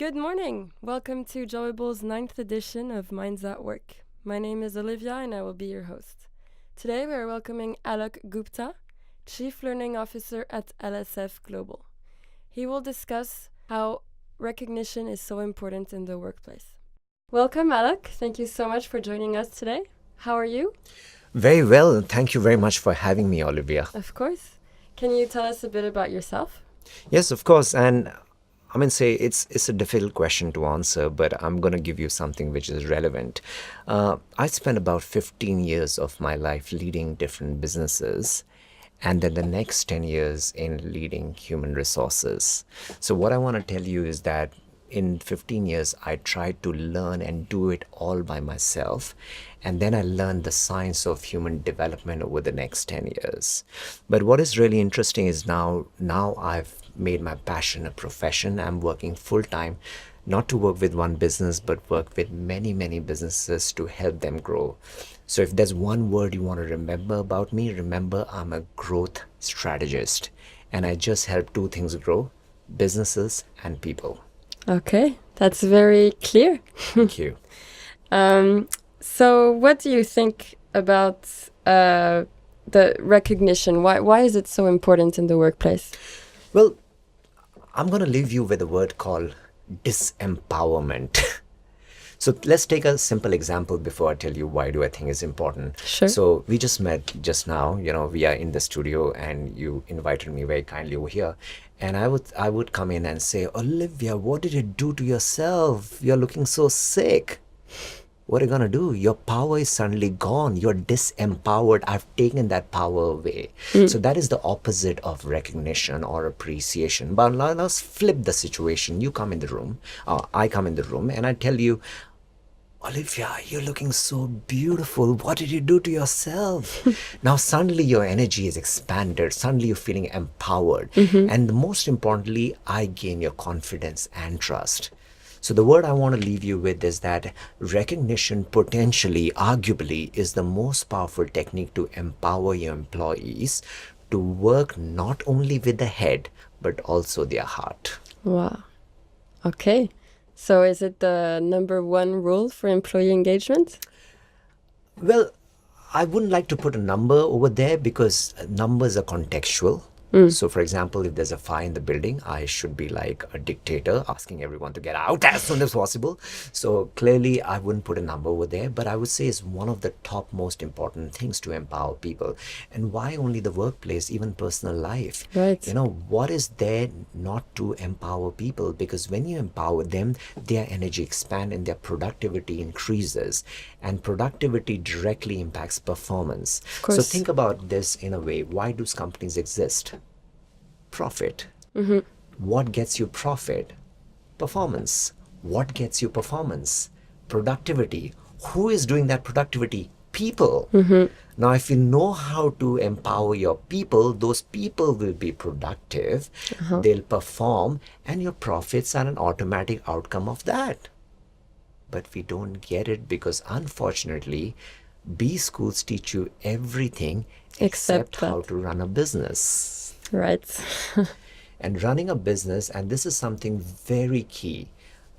Good morning. Welcome to Joyable's 9th edition of Minds at Work. My name is Olivia and I will be your host. Today we are welcoming Aalok Gupta, Chief Learning Officer at LSF Global. He will discuss how recognition is so important in the workplace. Welcome, Aalok. Thank you so much for joining us today. How are you? Very well. Thank you very much for having me, Olivia. Of course. Can you tell us a bit about yourself? Yes, of course. And it's a difficult question to answer, but I'm going to give you something which is relevant. I spent about 15 years of my life leading different businesses, and then the next 10 years in leading human resources. So what I want to tell you is that in 15 years, I tried to learn and do it all by myself. And then I learned the science of human development over the next 10 years. But what is really interesting is now I've made my passion a profession. I'm working full time, not to work with one business, but work with many, many businesses to help them grow. So if there's one word you want to remember about me, remember I'm a growth strategist. And I just help two things grow: businesses and people. Okay, that's very clear. Thank you. So what do you think about the recognition? Why is it so important in the workplace? Well, I'm going to leave you with a word called disempowerment. So let's take a simple example before I tell you why do I think it's important. Sure. So we just met just now, we are in the studio and you invited me very kindly over here. And I would come in and say, Olivia, what did you do to yourself? You're looking so sick. What are you going to do? Your power is suddenly gone. You're disempowered. I've taken that power away. So that is the opposite of recognition or appreciation. But let's flip the situation. You come in the room, I come in the room, and I tell you, Olivia, you're looking so beautiful. What did you do to yourself? Now, suddenly your energy is expanded. Suddenly you're feeling empowered. And most importantly, I gain your confidence and trust. So the word I want to leave you with is that recognition potentially, arguably, is the most powerful technique to empower your employees to work not only with the head, but also their heart. Wow. Okay. So is it the number one rule for employee engagement? Well, I wouldn't like to put a number over there because numbers are contextual. So, for example, if there's a fire in the building, I should be like a dictator asking everyone to get out as soon as possible. So clearly, I wouldn't put a number over there, but I would say it's one of the top most important things to empower people. And why only the workplace, even personal life? Right. What is there not to empower people? Because when you empower them, their energy expands and their productivity increases. And productivity directly impacts performance. Of course. So think about this in a way. Why do companies exist? Profit. What gets you profit? Performance. What gets you performance? Productivity. Who is doing that productivity? People. Now, if you know how to empower your people, those people will be productive, they'll perform, and your profits are an automatic outcome of that. But we don't get it because, unfortunately, B schools teach you everything except how to run a business. Right. And running a business, and this is something very key,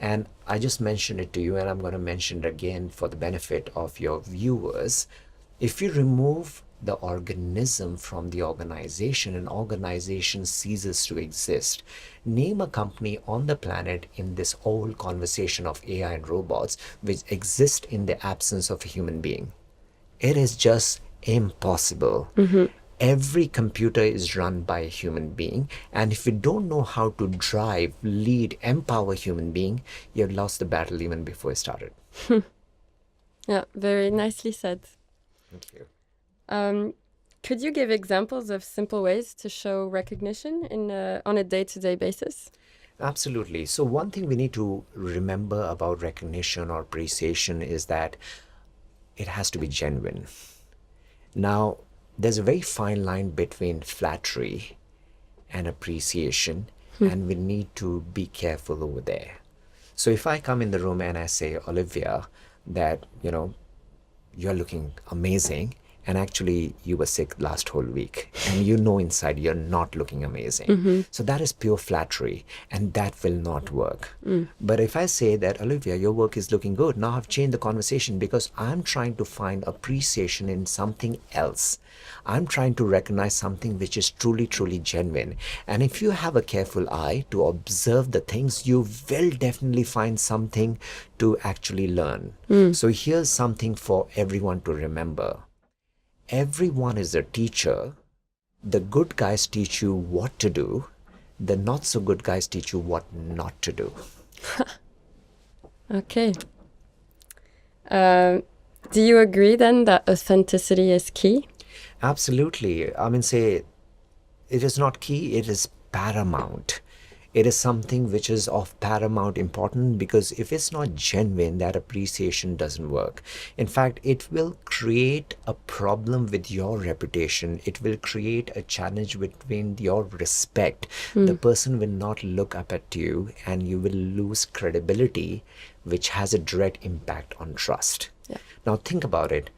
and I just mentioned it to you and I'm going to mention it again for the benefit of your viewers. If you remove the organism from the organization, an organization ceases to exist. Name a company on the planet in this whole conversation of AI and robots which exist in the absence of a human being. It is just impossible. Every computer is run by a human being, and if you don't know how to drive, lead, empower a human being, you've lost the battle even before it started. Yeah, very nicely said. Thank you. Could you give examples of simple ways to show recognition on a day-to-day basis? Absolutely. So one thing we need to remember about recognition or appreciation is that it has to be genuine. Now, there's a very fine line between flattery and appreciation, and we need to be careful over there. So if I come in the room and I say, Olivia, that, you're looking amazing, and actually you were sick last whole week, and you know inside you're not looking amazing. So that is pure flattery, and that will not work. But if I say that, Olivia, your work is looking good, now I've changed the conversation because I'm trying to find appreciation in something else. I'm trying to recognize something which is truly, truly genuine. And if you have a careful eye to observe the things, you will definitely find something to actually learn. So here's something for everyone to remember. Everyone is a teacher. The good guys teach you what to do. The not so good guys teach you what not to do. Okay. Do you agree then that authenticity is key? Absolutely. I mean, say, it is not key, it is paramount. It is something which is of paramount importance, because if it's not genuine, that appreciation doesn't work. In fact, it will create a problem with your reputation. It will create a challenge between your respect. The person will not look up at you, and you will lose credibility, which has a direct impact on trust. Yeah. Now think about it.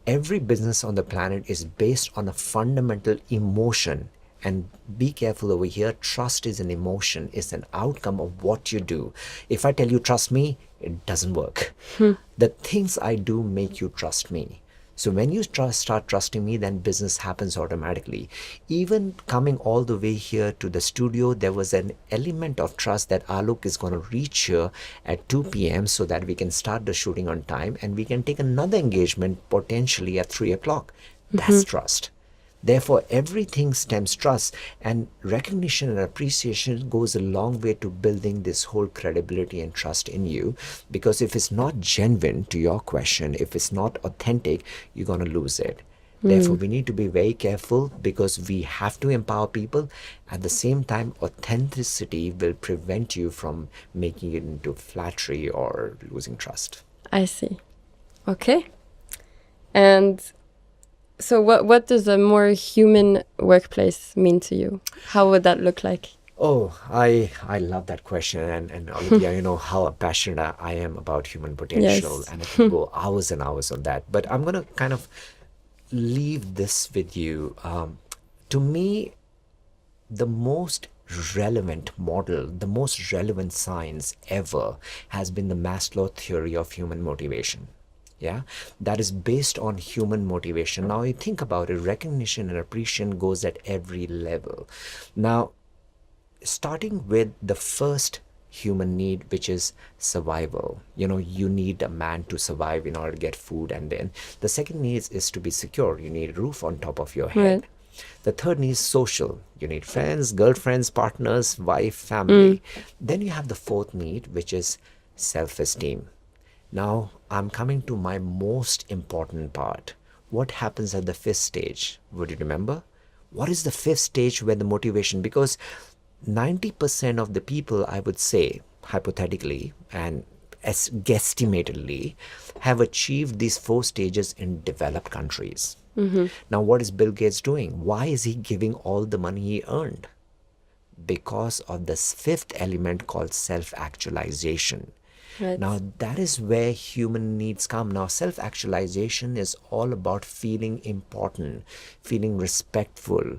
Every business on the planet is based on a fundamental emotion. And be careful over here, trust is an emotion, it's an outcome of what you do. If I tell you trust me, it doesn't work. The things I do make you trust me. So when you start trusting me, then business happens automatically. Even coming all the way here to the studio, there was an element of trust that Aalok is going to reach here at 2 p.m. so that we can start the shooting on time, and we can take another engagement potentially at 3 o'clock. That's trust. Therefore, everything stems trust, and recognition and appreciation goes a long way to building this whole credibility and trust in you. Because if it's not genuine, to your question, if it's not authentic, you're going to lose it. Therefore, we need to be very careful, because we have to empower people. At the same time, authenticity will prevent you from making it into flattery or losing trust. I see. Okay. And so what does a more human workplace mean to you? How would that look like? Oh, I love that question. And Olivia, you know how passionate I am about human potential. Yes. And I could go hours and hours on that. But I'm going to kind of leave this with you. To me, the most relevant model, the most relevant science ever has been the Maslow theory of human motivation. Yeah, that is based on human motivation. Now you think about it, recognition and appreciation goes at every level. Now, starting with the first human need, which is survival. You know, you need a man to survive in order to get food, and then the second need is to be secure. You need a roof on top of your head. Right. The third need is social. You need friends, girlfriends, partners, wife, family. Then you have the fourth need, which is self-esteem. Now, I'm coming to my most important part. What happens at the fifth stage? Would you remember? What is the fifth stage where the motivation? Because 90% of the people, I would say, hypothetically and as guesstimatedly, have achieved these four stages in developed countries. Now, what is Bill Gates doing? Why is he giving all the money he earned? Because of this fifth element called self-actualization. Right. Now, that is where human needs come. Now, self-actualization is all about feeling important, feeling respectful,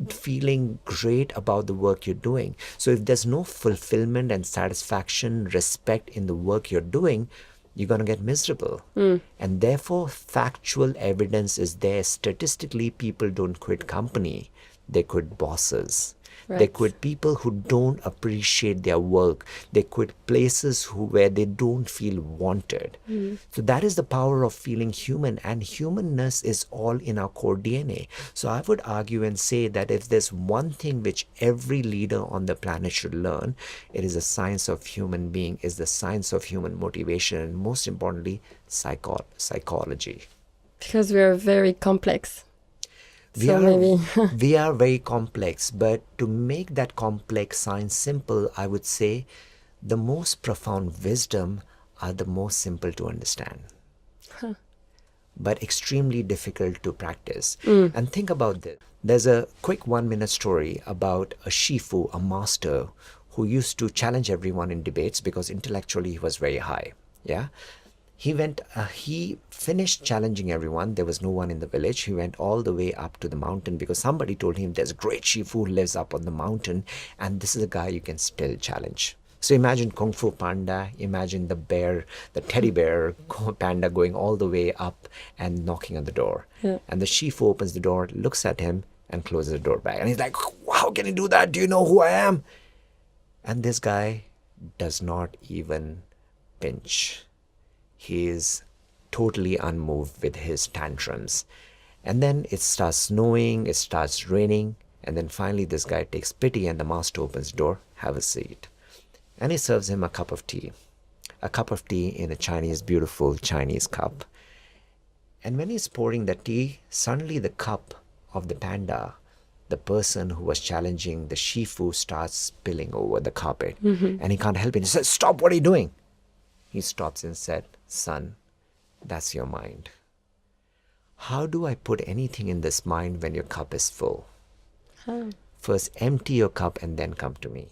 feeling great about the work you're doing. So if there's no fulfillment and satisfaction, respect in the work you're doing, you're going to get miserable. And therefore, factual evidence is there. Statistically, people don't quit company. They quit bosses. They Right. quit people who don't appreciate their work. They quit places where they don't feel wanted. So that is the power of feeling human, and humanness is all in our core DNA. So I would argue and say that if there's one thing which every leader on the planet should learn, it is the science of human being, is the science of human motivation, and most importantly, psychology. Because we are very complex. We So are, maybe we are very complex, but to make that complex science simple, I would say the most profound wisdom are the most simple to understand, but extremely difficult to practice. And think about this. There's a quick 1-minute story about a shifu, a master, who used to challenge everyone in debates because intellectually he was very high. Yeah. He finished challenging everyone. There was no one in the village. He went all the way up to the mountain because somebody told him there's a great Shifu who lives up on the mountain, and this is a guy you can still challenge. So imagine Kung Fu Panda, imagine the bear, the teddy bear panda going all the way up and knocking on the door. Yeah. And the Shifu opens the door, looks at him, and closes the door back. And he's like, how can you do that? Do you know who I am? And this guy does not even pinch. He is totally unmoved with his tantrums. And then it starts snowing, it starts raining, and then finally this guy takes pity and the master opens the door, have a seat. And he serves him a cup of tea in a beautiful Chinese cup. And when he's pouring the tea, suddenly the cup of the panda, the person who was challenging the Shifu, starts spilling over the carpet. And he can't help it. He says, stop, what are you doing? He stops and said, son, that's your mind. How do I put anything in this mind when your cup is full? First empty your cup and then come to me.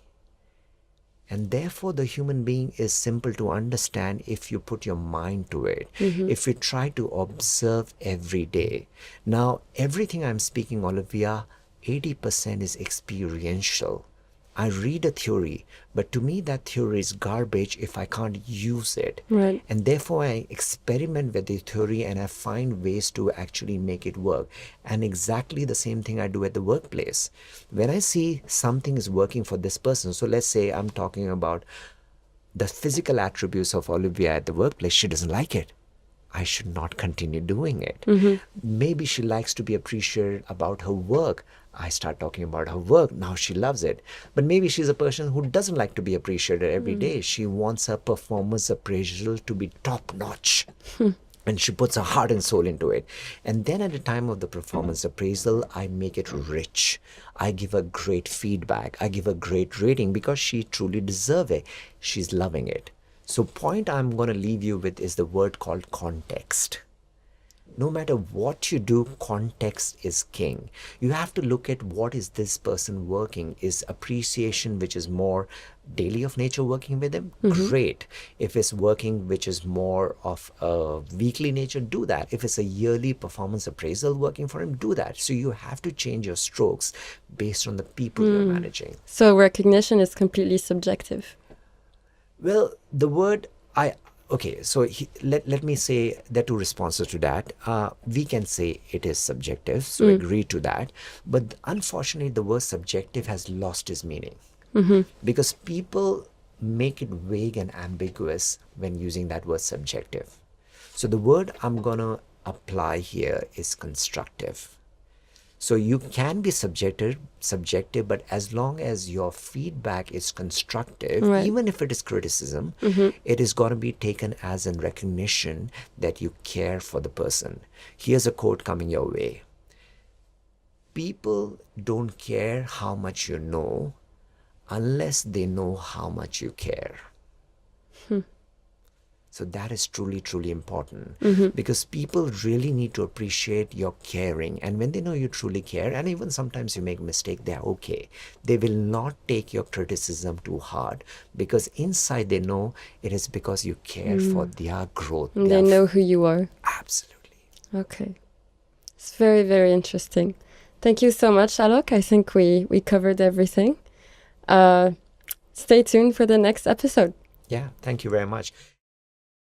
And therefore, the human being is simple to understand if you put your mind to it, if you try to observe every day. Now, everything I'm speaking, Olivia, 80% is experiential. I read a theory, but to me that theory is garbage if I can't use it. Right. And therefore I experiment with the theory and I find ways to actually make it work. And exactly the same thing I do at the workplace. When I see something is working for this person, so let's say I'm talking about the physical attributes of Olivia at the workplace, she doesn't like it. I should not continue doing it. Maybe she likes to be appreciated about her work. I start talking about her work. Now she loves it. But maybe she's a person who doesn't like to be appreciated every day. She wants her performance appraisal to be top notch. And she puts her heart and soul into it. And then at the time of the performance appraisal, I make it rich. I give her great feedback. I give her great rating because she truly deserves it. She's loving it. So point I'm going to leave you with is the word called context. No matter what you do, context is king. You have to look at what is this person working. Is appreciation, which is more daily of nature, working with him? Great. If it's working, which is more of a weekly nature, do that. If it's a yearly performance appraisal working for him, do that. So you have to change your strokes based on the people you're managing. So recognition is completely subjective. Well, the word let me say there are two responses to that. We can say it is subjective, so agree to that. But unfortunately, the word subjective has lost its meaning because people make it vague and ambiguous when using that word subjective. So the word I'm going to apply here is constructive. So you can be subjective, but as long as your feedback is constructive, even if it is criticism, it is going to be taken as a recognition that you care for the person. Here's a quote coming your way. People don't care how much you know unless they know how much you care. So that is truly, truly important because people really need to appreciate your caring. And when they know you truly care, and even sometimes you make a mistake, they're okay. They will not take your criticism too hard because inside they know it is because you care for their growth. They know who you are. Absolutely. Okay. It's very, very interesting. Thank you so much, Aalok. I think we covered everything. Stay tuned for the next episode. Yeah, thank you very much.